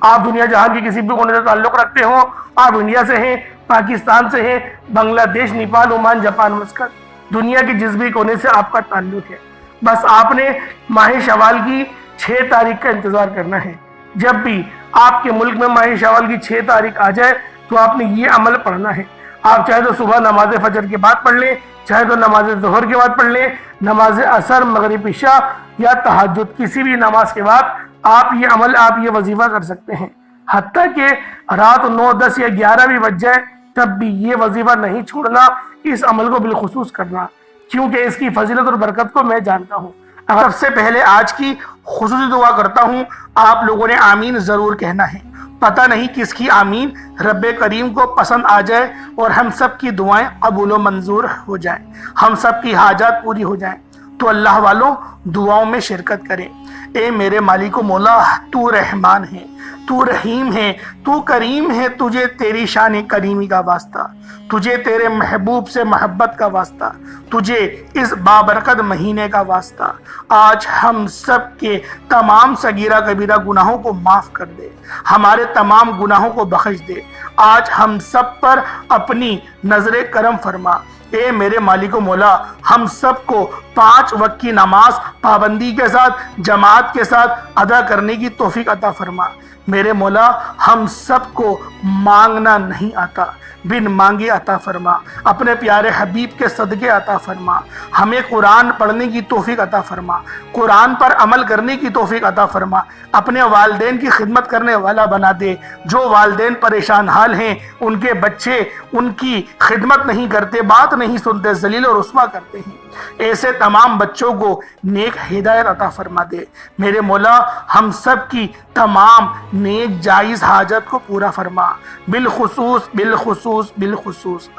آپ دنیا جہاں کی کسی بھی کونے سے تعلق رکھتے ہوں، آپ انڈیا سے ہیں، پاکستان سے ہیں، بنگلہ دیش، نیپال، عمان، جاپان، مسقط، دنیا کے جس بھی کونے سے آپ کا تعلق ہے، بس آپ نے ماہ شوال کی 6 تاریخ کا انتظار کرنا ہے۔ جب بھی آپ کے ملک میں ماہ شوال کی 6 تاریخ آ جائے تو آپ نے یہ عمل پڑھنا ہے۔ آپ چاہے تو صبح نماز فجر کے بعد پڑھ لیں، چاہے تو نماز ظہر کے بعد پڑھ لیں، نماز عصر، مغرب، عشاء یا تہجد، کسی بھی نماز کے بعد آپ یہ عمل، آپ یہ وظیفہ کر سکتے ہیں۔ حتیٰ کہ رات 9، 10 یا 11 بھی بج جائے تب بھی یہ وظیفہ نہیں چھوڑنا، اس عمل کو بالخصوص کرنا، کیونکہ اس کی فضیلت اور برکت کو میں جانتا ہوں۔ سب سے پہلے آج کی خصوصی دعا کرتا ہوں، آپ لوگوں نے آمین ضرور کہنا ہے۔ پتہ نہیں کس کی آمین رب کریم کو پسند آ جائے اور ہم سب کی دعائیں قبول و منظور ہو جائیں، ہم سب کی حاجات پوری ہو جائیں۔ تو اللہ والوں دعاؤں میں شرکت کریں۔ اے میرے مالک و مولا، تو رحمان ہے، تو رحیم ہے، تو کریم ہے، تجھے تیری شان کریمی کا واسطہ، تجھے تیرے محبوب سے محبت کا واسطہ، تجھے اس بابرکت مہینے کا واسطہ۔ آج ہم سب کے تمام صغیرہ کبیرہ گناہوں کو معاف کر دے، ہمارے تمام گناہوں کو بخش دے۔ آج ہم سب پر اپنی نظر کرم فرما۔ اے میرے مالک و مولا، ہم سب کو 5 وقت کی نماز پابندی کے ساتھ، جماعت کے ساتھ ادا کرنے کی توفیق عطا فرما۔ میرے مولا، ہم سب کو مانگنا نہیں آتا، بن مانگے عطا فرما۔ اپنے پیارے حبیب کے صدقے عطا فرما۔ ہمیں قرآن پڑھنے کی توفیق عطا فرما، قرآن پر عمل کرنے کی توفیق عطا فرما۔ اپنے والدین کی خدمت کرنے والا بنا دے۔ جو والدین پریشان حال ہیں، ان کے بچے ان کی خدمت نہیں کرتے، بات نہیں سنتے، ذلیل و رسوا کرتے ہیں، ایسے تمام بچوں کو نیک ہدایت عطا فرما دے۔ میرے مولا، ہم سب کی تمام نیک جائز حاجت کو پورا فرما۔ بالخصوص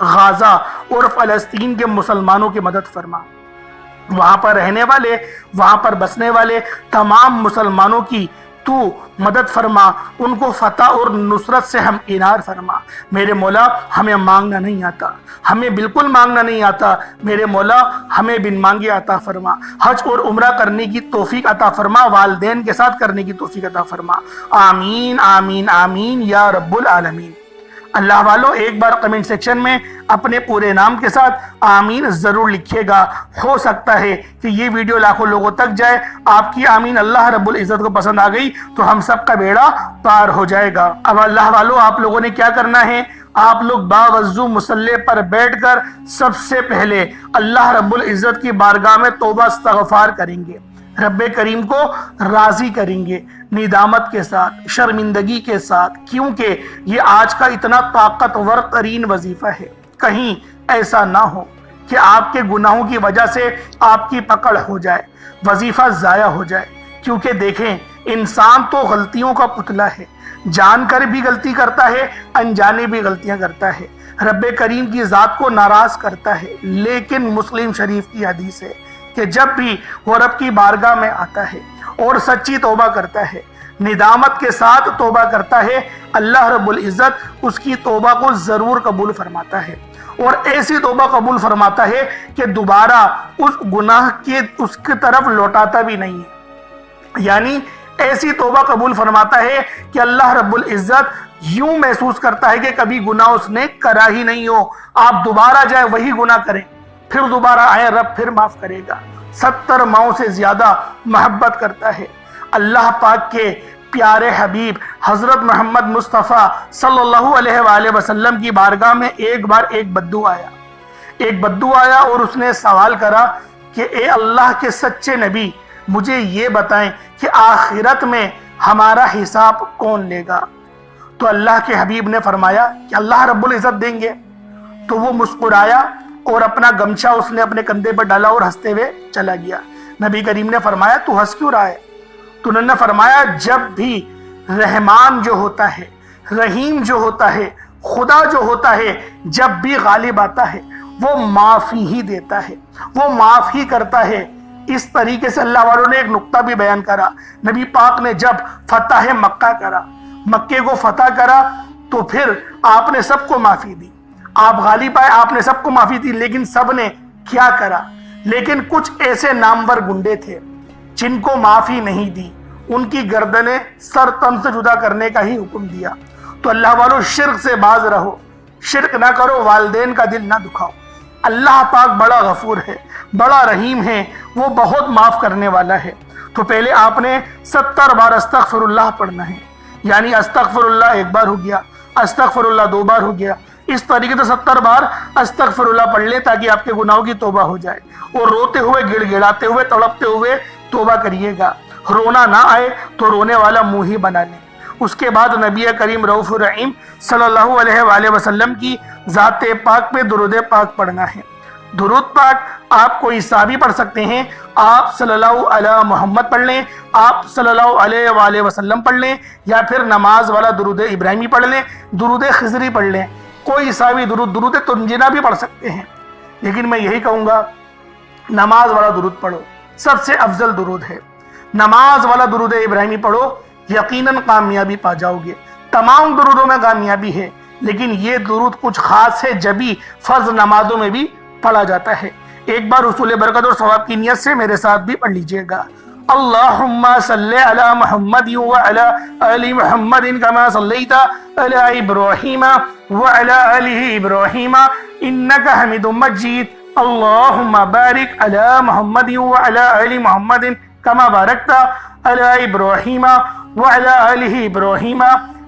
غزہ اور فلسطین کے مسلمانوں کی مدد فرما۔ وہاں پر رہنے والے، وہاں پر بسنے والے تمام مسلمانوں کی تو مدد فرما، ان کو فتح اور نصرت سے ہم انار فرما۔ میرے مولا، ہمیں مانگنا نہیں آتا، ہمیں بالکل مانگنا نہیں آتا، میرے مولا ہمیں بن مانگے عطا فرما۔ حج اور عمرہ کرنے کی توفیق عطا فرما، والدین کے ساتھ کرنے کی توفیق عطا فرما۔ آمین آمین آمین یا رب العالمین۔ اللہ والوں، ایک بار کمنٹ سیکشن میں اپنے پورے نام کے ساتھ آمین ضرور لکھیے گا۔ ہو سکتا ہے کہ یہ ویڈیو لاکھوں لوگوں تک جائے، آپ کی آمین اللہ رب العزت کو پسند آ گئی تو ہم سب کا بیڑا پار ہو جائے گا۔ اب اللہ والوں، آپ لوگوں نے کیا کرنا ہے؟ آپ لوگ باوضو مصلی پر بیٹھ کر سب سے پہلے اللہ رب العزت کی بارگاہ میں توبہ استغفار کریں گے، رب کریم کو راضی کریں گے، ندامت کے ساتھ، شرمندگی کے ساتھ، کیونکہ یہ آج کا اتنا طاقتور ترین وظیفہ ہے۔ کہیں ایسا نہ ہو کہ آپ کے گناہوں کی وجہ سے آپ کی پکڑ ہو جائے، وظیفہ ضائع ہو جائے۔ کیونکہ دیکھیں، انسان تو غلطیوں کا پتلا ہے، جان کر بھی غلطی کرتا ہے، انجانے بھی غلطیاں کرتا ہے، رب کریم کی ذات کو ناراض کرتا ہے۔ لیکن مسلم شریف کی حدیث ہے کہ جب بھی وہ رب کی بارگاہ میں آتا ہے اور سچی توبہ کرتا ہے، ندامت کے ساتھ توبہ کرتا ہے، اللہ رب العزت اس کی توبہ کو ضرور قبول فرماتا ہے، اور ایسی توبہ قبول فرماتا ہے کہ دوبارہ اس گناہ کے اس کی طرف لوٹاتا بھی نہیں ہے۔ یعنی ایسی توبہ قبول فرماتا ہے کہ اللہ رب العزت یوں محسوس کرتا ہے کہ کبھی گناہ اس نے کرا ہی نہیں ہو، آپ دوبارہ جائیں وہی گناہ کریں، پھر دوبارہ آئیں، رب پھر معاف کرے گا۔ 70 ماؤں سے زیادہ محبت کرتا ہے۔ اللہ پاک کے پیارے حبیب حضرت محمد مصطفیٰ صلی اللہ علیہ وآلہ وسلم کی بارگاہ میں ایک بار ایک بدو آیا اور اس نے سوال کرا کہ اے اللہ کے سچے نبی، مجھے یہ بتائیں کہ آخرت میں ہمارا حساب کون لے گا؟ تو اللہ کے حبیب نے فرمایا کہ اللہ رب العزت دیں گے۔ تو وہ مسکرایا اور اپنا گمچھہ اس نے اپنے کندھے پر ڈالا اور ہنستے ہوئے چلا گیا۔ نبی کریم نے فرمایا تو ہنس کیوں رہا ہے؟ تو انہوں نے فرمایا جب بھی رحمان جو ہوتا ہے، رحیم جو ہوتا ہے، خدا جو ہوتا ہے، جب بھی غالب آتا ہے وہ معافی ہی دیتا ہے، وہ معاف ہی کرتا ہے۔ اس طریقے سے اللہ والوں نے ایک نقطہ بھی بیان کرا۔ نبی پاک نے جب فتح مکہ کرا، مکے کو فتح کرا، تو پھر آپ نے سب کو معافی دی، آپ غالب آئے، آپ نے سب کو معافی دی، لیکن سب نے کیا کرا؟ لیکن کچھ ایسے نامور گنڈے تھے جن کو معافی نہیں دی، ان کی گردنیں سر تن سے جدا کرنے کا ہی حکم دیا۔ تو اللہ والو شرک سے باز رہو، شرک نہ کرو، والدین کا دل نہ دکھاؤ۔ اللہ پاک بڑا غفور ہے، بڑا رحیم ہے، وہ بہت معاف کرنے والا ہے۔ تو پہلے آپ نے 70 بار استغفر اللہ پڑھنا ہے، یعنی استغفر اللہ 1 بار ہو گیا، استغفر اللہ 2 بار ہو گیا، اس طریقے سے 70 بار استغفر اللہ پڑھ لیں تاکہ آپ کے گناہوں کی توبہ ہو جائے۔ اور روتے ہوئے، گڑ گڑاتے ہوئے، تڑپتے ہوئے توبہ کریے گا۔ رونا نہ آئے تو رونے والا منہ ہی بنا لیں۔ اس کے بعد نبی کریم رؤوف الرحیم صلی اللہ علیہ وآلہ وسلم کی ذات پاک پہ درود پاک پڑھنا ہے۔ درود پاک آپ کوئی سا بھی پڑھ سکتے ہیں، آپ صلی اللہ علیہ محمد پڑھ لیں، آپ صلی اللہ علیہ وآلہ وسلم پڑھ لیں، یا پھر نماز والا درود ابراہیمی پڑھ لیں، درود خضری پڑھ لیں، کوئی سا بھی درود تنجینا بھی پڑھ سکتے ہیں۔ لیکن میں یہی کہوں گا نماز والا درود پڑھو، سب سے افضل درود ہے۔ نماز والا درود ابراہیمی پڑھو، یقیناً کامیابی پا جاؤ گے۔ تمام درودوں میں کامیابی ہے، لیکن یہ درود کچھ خاص ہے جبھی فرض نمازوں میں بھی پڑھا جاتا ہے۔ ایک بار حصول برکت اور ثواب کی نیت سے میرے ساتھ بھی پڑھ لیجئے گا۔ اللہم صلی علی محمد وعلی آل محمد کما صلیت علی ابراہیم وعلی آل ابراہیم انک حمید مجید۔ اللہم بارک علی محمد وعلی آل محمد کما بارکت علی ابراہیم وعلی آل ابراہیم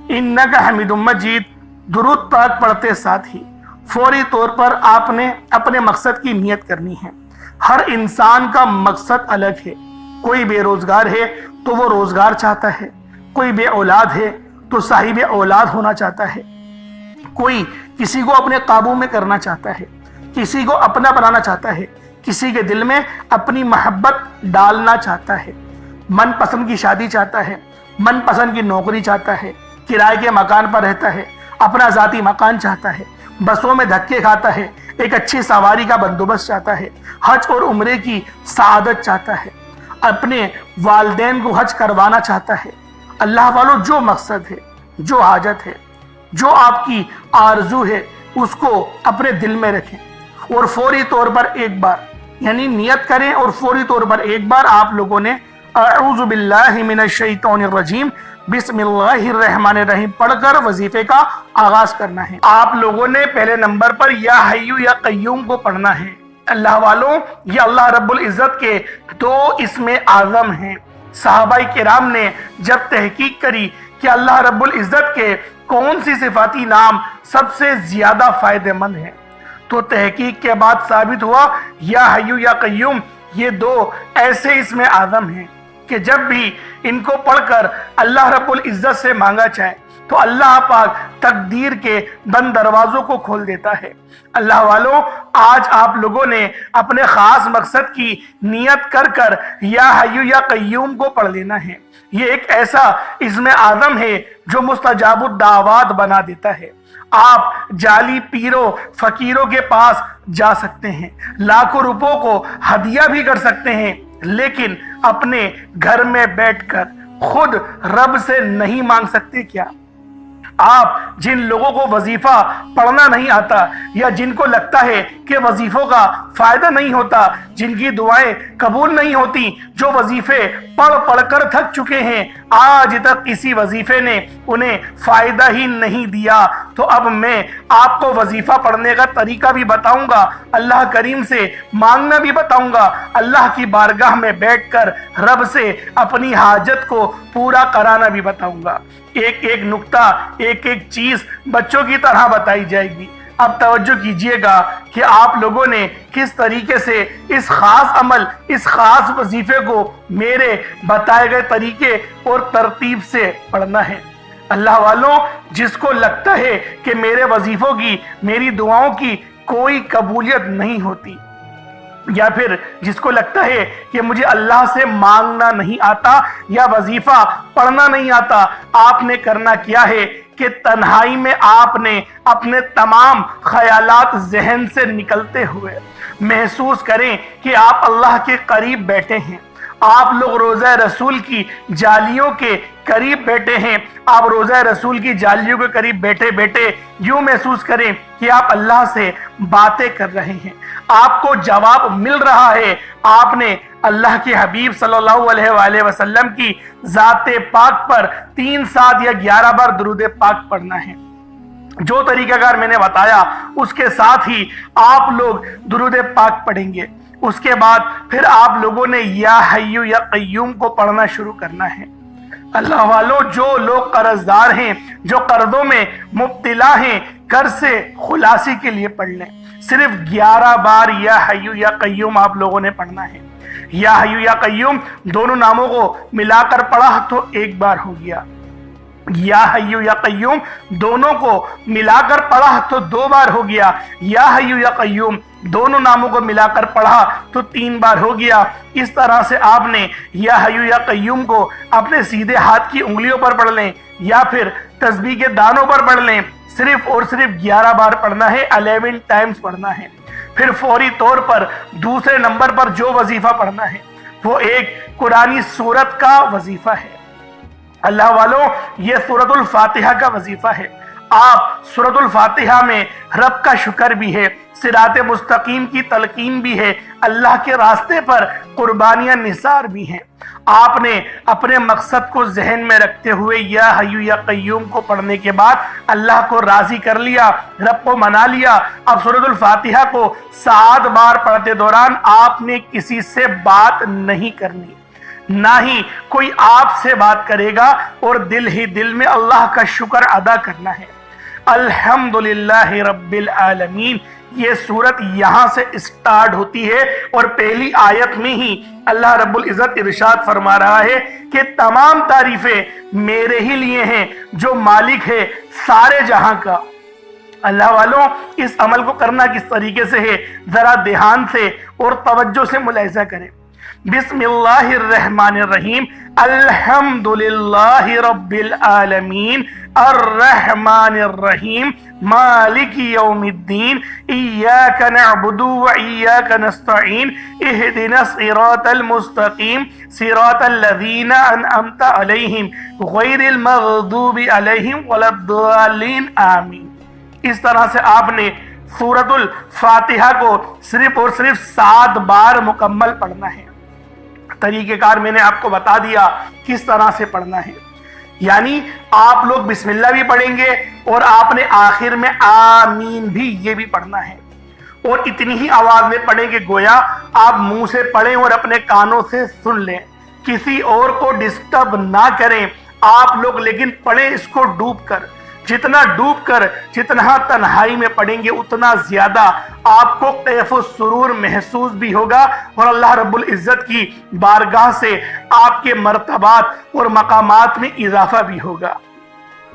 انک حمید مجید۔ درود پاک پڑھتے ساتھ ہی فوری طور پر آپ نے اپنے مقصد کی نیت کرنی ہے۔ ہر انسان کا مقصد الگ ہے۔ کوئی بے روزگار ہے تو وہ روزگار چاہتا ہے، کوئی بے اولاد ہے تو صاحب اولاد ہونا چاہتا ہے، کوئی کسی کو اپنے قابو میں کرنا چاہتا ہے، کسی کو اپنا بنانا چاہتا ہے، کسی کے دل میں اپنی محبت ڈالنا چاہتا ہے، من پسند کی شادی چاہتا ہے، من پسند کی نوکری چاہتا ہے، کرائے کے مکان پر رہتا ہے، اپنا ذاتی مکان چاہتا ہے، بسوں میں دھکے کھاتا ہے، ایک اچھی سواری کا بندوبست چاہتا ہے، حج اور عمرے کی سعادت چاہتا ہے، اپنے والدین کو حج کروانا چاہتا ہے۔ اللہ والو جو مقصد ہے، جو حاجت ہے، جو آپ کی آرزو ہے، اس کو اپنے دل میں رکھیں اور فوری طور پر ایک بار یعنی نیت کریں، اور فوری طور پر ایک بار آپ لوگوں نے اعوذ باللہ من الشیطان الرجیم بسم اللہ الرحمن الرحیم پڑھ کر وظیفے کا آغاز کرنا ہے۔ آپ لوگوں نے پہلے نمبر پر یا حیو یا قیوم کو پڑھنا ہے۔ اللہ والوں، یہ اللہ رب العزت کے 2 اسم اعظم ہیں۔ صحابہ کرام نے جب تحقیق کری کہ اللہ رب العزت کے کون سی صفاتی نام سب سے زیادہ فائدہ مند ہیں، تو تحقیق کے بعد ثابت ہوا یا حیو یا قیوم یہ 2 ایسے اسم اعظم ہیں کہ جب بھی ان کو پڑھ کر اللہ رب العزت سے مانگا جائے تو اللہ پاک تقدیر کے بند دروازوں کو کھول دیتا ہے۔ اللہ والوں، آج آپ لوگوں نے اپنے خاص مقصد کی نیت کر کر یا حیو یا قیوم کو پڑھ لینا ہے۔ یہ ایک ایسا اسم اعظم ہے جو مستجاب الدعوات بنا دیتا ہے۔ آپ جعلی پیروں فقیروں کے پاس جا سکتے ہیں، لاکھوں روپوں کو ہدیہ بھی کر سکتے ہیں، لیکن اپنے گھر میں بیٹھ کر خود رب سے نہیں مانگ سکتے کیا؟ آپ جن لوگوں کو وظیفہ پڑھنا نہیں آتا، یا جن کو لگتا ہے کہ وظیفوں کا فائدہ نہیں ہوتا، جن کی دعائیں قبول نہیں ہوتی، جو وظیفے پڑھ پڑھ کر تھک چکے ہیں، آج تک کسی وظیفے نے انہیں فائدہ ہی نہیں دیا، تو اب میں آپ کو وظیفہ پڑھنے کا طریقہ بھی بتاؤں گا، اللہ کریم سے مانگنا بھی بتاؤں گا، اللہ کی بارگاہ میں بیٹھ کر رب سے اپنی حاجت کو پورا کرانا بھی بتاؤں گا۔ ایک ایک نقطہ، ایک ایک چیز بچوں کی طرح بتائی جائے گی۔ اب توجہ کیجئے گا کہ آپ لوگوں نے کس طریقے سے اس خاص عمل، اس خاص وظیفے کو میرے بتائے گئے طریقے اور ترتیب سے پڑھنا ہے۔ اللہ والوں، جس کو لگتا ہے کہ میرے وظیفوں کی، میری دعاؤں کی کوئی قبولیت نہیں ہوتی، یا پھر جس کو لگتا ہے کہ مجھے اللہ سے مانگنا نہیں آتا یا وظیفہ پڑھنا نہیں آتا، آپ نے کرنا کیا ہے کہ تنہائی میں آپ نے اپنے تمام خیالات ذہن سے نکلتے ہوئے محسوس کریں کہ آپ اللہ کے قریب بیٹھے ہیں، آپ لوگ روضہ رسول کی جالیوں کے قریب بیٹھے ہیں، آپ روضہ رسول کی جالیوں کے قریب بیٹھے بیٹھے یوں محسوس کریں کہ آپ اللہ سے باتیں کر رہے ہیں، آپ کو جواب مل رہا ہے، آپ نے اللہ کے حبیب صلی اللہ علیہ وآلہ وسلم کی ذات پاک پر 3 7 یا 11 بار درود پاک پڑھنا ہے۔ جو طریقہ کار میں نے بتایا اس کے ساتھ ہی آپ لوگ درود پاک پڑھیں گے۔ اس کے بعد پھر آپ لوگوں نے یا حی یا قیوم کو پڑھنا شروع کرنا ہے۔ اللہ والوں، جو لوگ قرض دار ہیں، جو قرضوں میں مبتلا ہیں، قرض سے خلاصی کے لیے پڑھ لیں۔ صرف 11 بار یا حی یا قیوم آپ لوگوں نے پڑھنا ہے۔ یا حی یا قیوم دونوں ناموں کو ملا کر پڑھا تو 1 بار ہو گیا، یا حی یا قیوم دونوں کو ملا کر پڑھا تو 2 بار ہو گیا، یا حی یا قیوم دونوں ناموں کو ملا کر پڑھا تو 3 بار ہو گیا۔ اس طرح سے آپ نے یا حی یا قیوم کو اپنے سیدھے ہاتھ کی انگلیوں پر پڑھ لیں یا پھر تسبیح کے دانوں پر پڑھ لیں۔ صرف اور صرف 11 بار پڑھنا ہے، 11 ٹائمز پڑھنا ہے۔ پھر فوری طور پر دوسرے نمبر پر جو وظیفہ پڑھنا ہے وہ ایک قرآنی سورت کا وظیفہ ہے۔ اللہ والوں، یہ سورۃ الفاتحہ کا وظیفہ ہے۔ آپ سورۃ الفاتحہ میں رب کا شکر بھی ہے، صراط مستقیم کی تلقین بھی ہے، اللہ کے راستے پر قربانیاں نثار بھی ہیں۔ آپ نے اپنے مقصد کو ذہن میں رکھتے ہوئے یا حی یا قیوم کو پڑھنے کے بعد اللہ کو راضی کر لیا، رب کو منا لیا۔ اب سورۃ الفاتحہ کو 7 بار پڑھتے دوران آپ نے کسی سے بات نہیں کرنی، نہ ہی کوئی آپ سے بات کرے گا، اور دل ہی دل میں اللہ کا شکر ادا کرنا ہے۔ الحمدللہ رب العالمین، یہ سورت یہاں سے اسٹارٹ ہوتی ہے، اور پہلی آیت میں ہی اللہ رب العزت ارشاد فرما رہا ہے کہ تمام تعریفیں میرے ہی لیے ہیں جو مالک ہے سارے جہاں کا۔ اللہ والوں، اس عمل کو کرنا کس طریقے سے ہے ذرا دھیان سے اور توجہ سے ملاحظہ کریں۔ بسم اللہ الرحمن الرحیم، الحمدللہ رب العالمین، الرحمن الرحیم، مالک یوم الدین، ایاک نعبد و ایاک نستعین، اہدنا الصراط المستقیم، صراط الذین انعمت علیہم غیر المغضوب علیہم ولا الضالین، آمین۔ اس طرح سے آپ نے سورۃ الفاتحہ کو صرف اور صرف 7 بار مکمل پڑھنا ہے۔ طریقہ کار میں نے آپ کو بتا دیا کس طرح سے پڑھنا ہے، یعنی آپ لوگ بسم اللہ بھی پڑھیں گے اور آپ نے آخر میں آمین بھی یہ بھی پڑھنا ہے، اور اتنی ہی آواز میں پڑھیں کہ گویا آپ منہ سے پڑھیں اور اپنے کانوں سے سن لیں، کسی اور کو ڈسٹرب نہ کریں آپ لوگ، لیکن پڑھیں اس کو ڈوب کر۔ جتنا ڈوب کر، جتنا تنہائی میں پڑھیں گے اتنا زیادہ آپ کو کیف و سرور محسوس بھی ہوگا، اور اللہ رب العزت کی بارگاہ سے آپ کے مرتبات اور مقامات میں اضافہ بھی ہوگا۔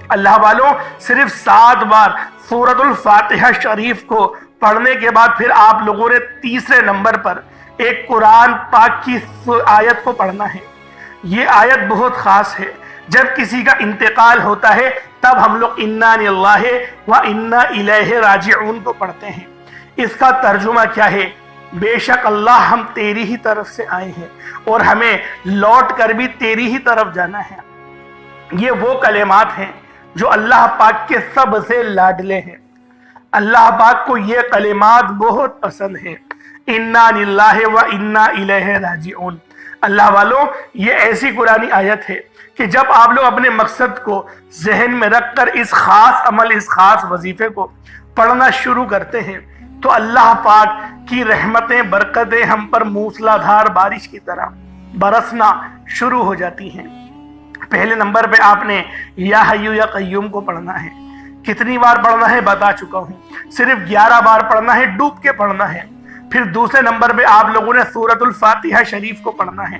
اللہ والوں، صرف 7 بار سورۃ الفاتحہ شریف کو پڑھنے کے بعد پھر آپ لوگوں نے تیسرے نمبر پر ایک قرآن پاک کی آیت کو پڑھنا ہے۔ یہ آیت بہت خاص ہے۔ جب کسی کا انتقال ہوتا ہے تب ہم لوگ انا للہ و انا الیہ راجعون کو پڑھتے ہیں۔ اس کا ترجمہ کیا ہے؟ بے شک اللہ ہم تیری ہی طرف سے آئے ہیں اور ہمیں لوٹ کر بھی تیری ہی طرف جانا ہے۔ یہ وہ کلمات ہیں جو اللہ پاک کے سب سے لاڈلے ہیں۔ اللہ پاک کو یہ کلمات بہت پسند ہیں، انا للہ و انا الیہ راجعون۔ اللہ والوں، یہ ایسی قرآنی آیت ہے کہ جب آپ لوگ اپنے مقصد کو ذہن میں رکھ کر اس خاص عمل، اس خاص وظیفے کو پڑھنا شروع کرتے ہیں تو اللہ پاک کی رحمتیں، برکتیں ہم پر موسلا دھار بارش کی طرح برسنا شروع ہو جاتی ہیں۔ پہلے نمبر پہ آپ نے یا حی یا قیوم کو پڑھنا ہے۔ کتنی بار پڑھنا ہے بتا چکا ہوں، صرف 11 بار پڑھنا ہے، ڈوب کے پڑھنا ہے۔ پھر دوسرے نمبر پہ آپ لوگوں نے سورۃ الفاتحہ شریف کو پڑھنا ہے،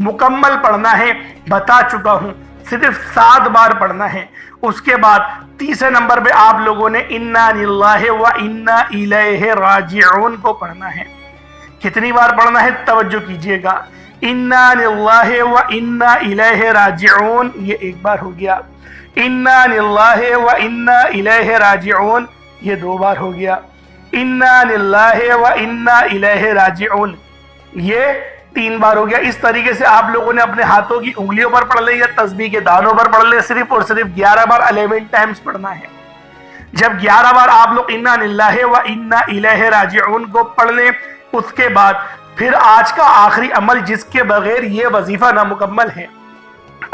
مکمل پڑھنا ہے، بتا چکا ہوں، صرف 7 بار پڑھنا ہے۔ اس کے بعد تیسرے نمبر پہ آپ لوگوں نے انا للہ و انا الیہ راجعون کو پڑھنا ہے۔ کتنی بار پڑھنا ہے توجہ کیجئے گا، انا للہ و انا الیہ راجعون یہ 1 بار ہو گیا، انا للہ و انا الیہ راجعون یہ 2 بار ہو گیا، انا للہ و انا الیہ راجعون یہ 3 بار ہو گیا۔ اس طریقے سے آپ لوگوں نے اپنے ہاتھوں کی انگلیوں پر پڑھ لیں یا تسبیح کے دانوں پر پڑھ لیں، صرف اور صرف 11 بار 11 ٹائمز پڑھنا ہے۔ جب 11 بار آپ لوگ انا للہ و انا الیہ راجعون کو پڑھ لیں، اس کے بعد پھر آج کا آخری عمل جس کے بغیر یہ وظیفہ نامکمل ہے،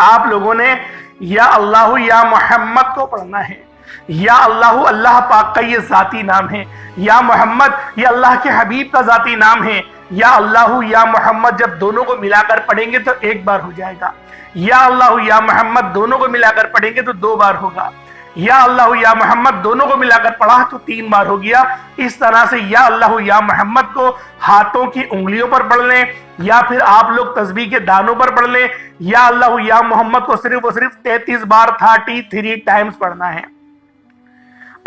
آپ لوگوں نے یا اللہ یا محمد کو پڑھنا ہے۔ یا اللہ اللہ پاک کا یہ ذاتی نام ہے، یا محمد یہ اللہ کے حبیب کا ذاتی نام ہے۔ یا اللہ یا محمد جب دونوں کو ملا کر پڑھیں گے تو ایک بار ہو جائے گا، یا اللہ یا محمد دونوں کو ملا کر پڑھیں گے تو 2 بار ہوگا، یا اللہ یا محمد دونوں کو ملا کر پڑھا تو 3 بار ہو گیا۔ اس طرح سے یا اللہ یا محمد کو ہاتھوں کی انگلیوں پر پڑھ لیں، یا پھر آپ لوگ تسبیح کے دانوں پر پڑھ لیں۔ یا اللہ یا محمد کو صرف و صرف 33 بار 33 ٹائمز پڑھنا ہے۔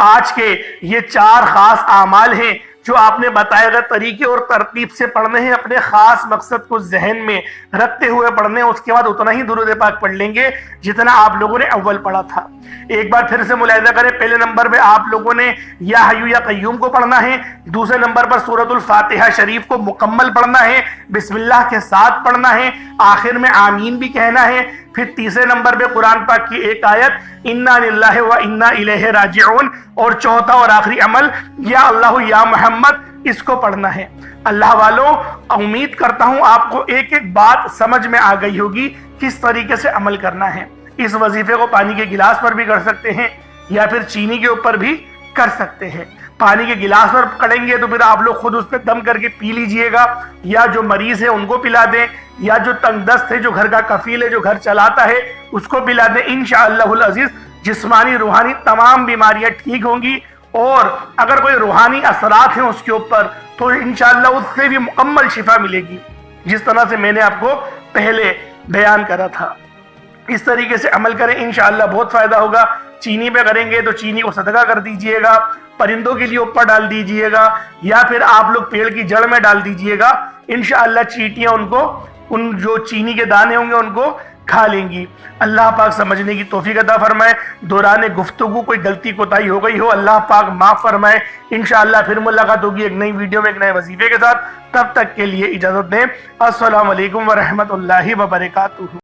آج کے یہ 4 خاص اعمال ہیں جو آپ نے بتائے گئے طریقے اور ترتیب سے پڑھنے ہیں، اپنے خاص مقصد کو ذہن میں رکھتے ہوئے پڑھنے ہیں۔ اس کے بعد اتنا ہی درود پاک پڑھ لیں گے جتنا آپ لوگوں نے اول پڑھا تھا۔ ایک بار پھر سے ملاحظہ کریں، پہلے نمبر پہ آپ لوگوں نے یا حیو یا قیوم کو پڑھنا ہے، دوسرے نمبر پر سورۃ الفاتحہ شریف کو مکمل پڑھنا ہے، بسم اللہ کے ساتھ پڑھنا ہے، آخر میں آمین بھی کہنا ہے، پھر تیسرے نمبر پہ قرآن پاک کی ایک آیت انا للہ و انا الیہ راجعون، اور چوتھا اور آخری عمل یا اللہ یا محمد اس کو پڑھنا ہے۔ اللہ والوں، امید کرتا ہوں آپ کو ایک ایک بات سمجھ میں آ گئی ہوگی کس طریقے سے عمل کرنا ہے۔ اس وظیفے کو پانی کے گلاس پر بھی کر سکتے ہیں یا پھر چینی کے اوپر بھی کر سکتے ہیں۔ پانی کے گلاس پر کریں گے تو پھر آپ لوگ خود اس پہ دم کر کے پی لیجئے گا، یا جو مریض ہے ان کو پلا دیں، یا جو تنگ دست ہے، جو گھر کا کفیل ہے، جو گھر چلاتا ہے، اس کو پلا دیں۔ انشاءاللہ العزیز جسمانی روحانی تمام بیماریاں ٹھیک ہوں گی، اور اگر کوئی روحانی اثرات ہیں اس کے اوپر تو انشاءاللہ اس سے بھی مکمل شفا ملے گی، جس طرح سے میں نے آپ کو پہلے بیان کرا تھا۔ اس طریقے سے عمل کریں، انشاءاللہ بہت فائدہ ہوگا۔ چینی پہ کریں گے تو چینی کو صدقہ کر دیجئے گا، پرندوں کے لیے اوپر ڈال دیجئے گا، یا پھر آپ لوگ پیڑ کی جڑ میں ڈال دیجئے گا۔ انشاءاللہ چیٹیاں ان جو چینی کے دانے ہوں گے ان کو کھا لیں گی۔ اللہ پاک سمجھنے کی توفیق عطا فرمائے۔ دوران گفتگو کوئی غلطی کوتاہی ہو گئی ہو، اللہ پاک معاف فرمائے۔ انشاءاللہ پھر ملاقات ہوگی ایک نئی ویڈیو میں ایک نئے وظیفے کے ساتھ۔ تب تک کے لیے اجازت دیں۔ السلام علیکم ورحمۃ اللہ وبرکاتہ۔